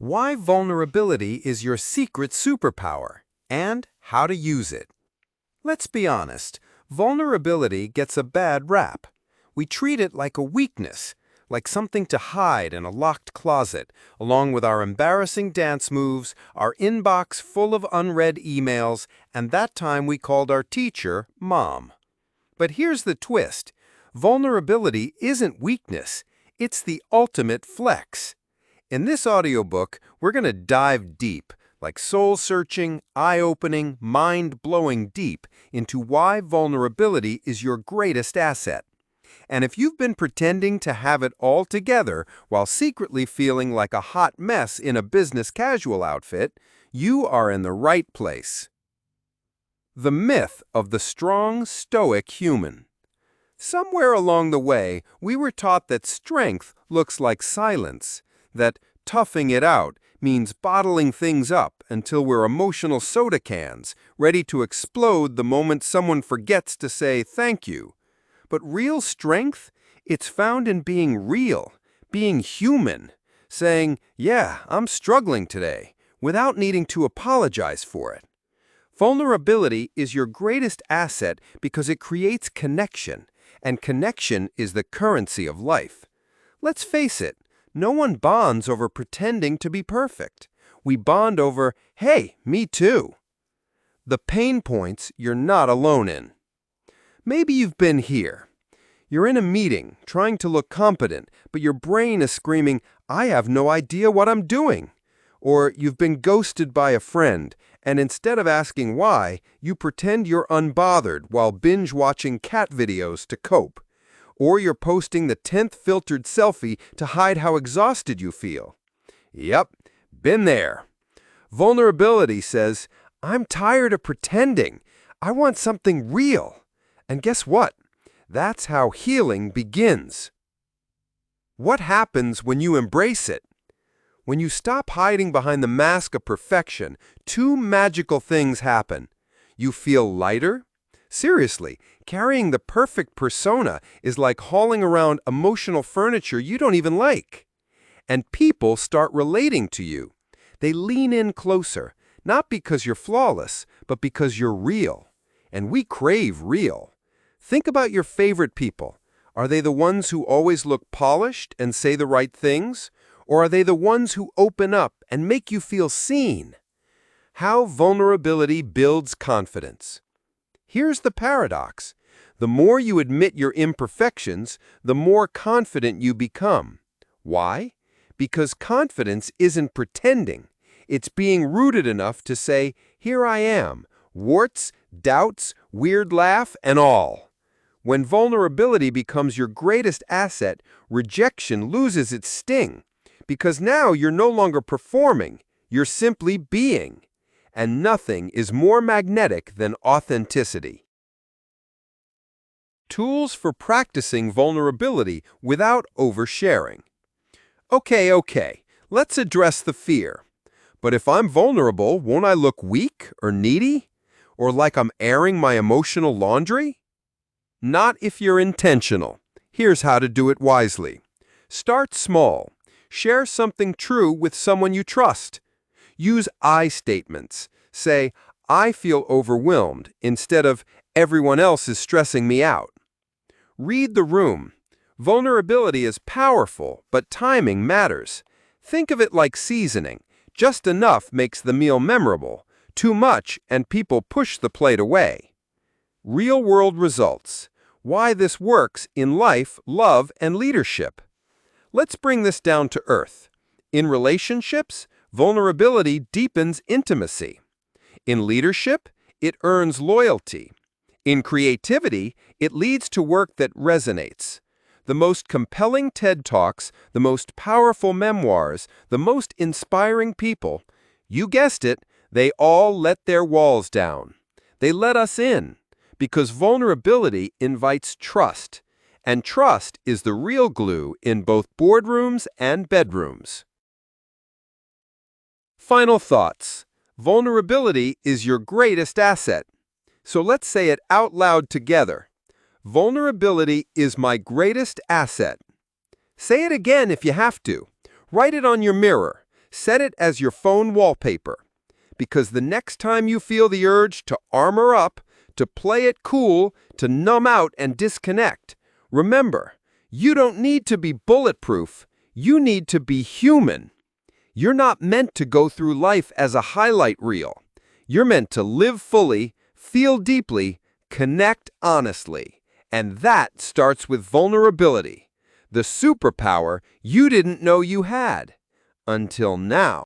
Why vulnerability is your secret superpower, and how to use it. Let's be honest, vulnerability gets a bad rap. We treat it like a weakness, like something to hide in a locked closet, along with our embarrassing dance moves, our inbox full of unread emails, and that time we called our teacher Mom. But here's the twist. Vulnerability isn't weakness, it's the ultimate flex. In this audiobook, we're going to dive deep, like soul-searching, eye-opening, mind-blowing deep, into why vulnerability is your greatest asset. And if you've been pretending to have it all together while secretly feeling like a hot mess in a business casual outfit, you are in the right place. The myth of the strong, stoic human. Somewhere along the way, we were taught that strength looks like silence, that toughing it out means bottling things up until we're emotional soda cans, ready to explode the moment someone forgets to say thank you. But real strength? It's found in being real, being human, saying, yeah, I'm struggling today, without needing to apologize for it. Vulnerability is your greatest asset because it creates connection, and connection is the currency of life. Let's face it, no one bonds over pretending to be perfect. We bond over, hey, me too. The pain points you're not alone in. Maybe you've been here. You're in a meeting, trying to look competent, but your brain is screaming, I have no idea what I'm doing. Or you've been ghosted by a friend, and instead of asking why, you pretend you're unbothered while binge-watching cat videos to cope. Or you're posting the 10th filtered selfie to hide how exhausted you feel. Yep, been there. Vulnerability says, I'm tired of pretending. I want something real. And guess what? That's how healing begins. What happens when you embrace it? When you stop hiding behind the mask of perfection, two magical things happen. You feel lighter. Seriously, carrying the perfect persona is like hauling around emotional furniture you don't even like. And people start relating to you. They lean in closer, not because you're flawless, but because you're real. And we crave real. Think about your favorite people. Are they the ones who always look polished and say the right things? Or are they the ones who open up and make you feel seen? How vulnerability builds confidence. Here's the paradox. The more you admit your imperfections, the more confident you become. Why? Because confidence isn't pretending. It's being rooted enough to say, here I am, warts, doubts, weird laugh, and all. When vulnerability becomes your greatest asset, rejection loses its sting. Because now you're no longer performing, you're simply being. And nothing is more magnetic than authenticity. Tools for practicing vulnerability without oversharing. Okay, let's address the fear. But if I'm vulnerable, won't I look weak or needy? Or like I'm airing my emotional laundry? Not if you're intentional. Here's how to do it wisely. Start small. Share something true with someone you trust. Use I statements. Say, I feel overwhelmed, instead of, everyone else is stressing me out. Read the room. Vulnerability is powerful, but timing matters. Think of it like seasoning. Just enough makes the meal memorable. Too much, and people push the plate away. Real-world results. Why this works in life, love, and leadership. Let's bring this down to earth. In relationships, vulnerability deepens intimacy. In leadership, it earns loyalty. In creativity, it leads to work that resonates. The most compelling TED Talks, the most powerful memoirs, the most inspiring people, you guessed it, they all let their walls down. They let us in, because vulnerability invites trust. And trust is the real glue in both boardrooms and bedrooms. Final thoughts. Vulnerability is your greatest asset. So let's say it out loud together. Vulnerability is my greatest asset. Say it again if you have to. Write it on your mirror. Set it as your phone wallpaper, because the next time you feel the urge to armor up, to play it cool, to numb out and disconnect, remember, you don't need to be bulletproof. You need to be human. You're not meant to go through life as a highlight reel. You're meant to live fully, feel deeply, connect honestly. And that starts with vulnerability, the superpower you didn't know you had until now.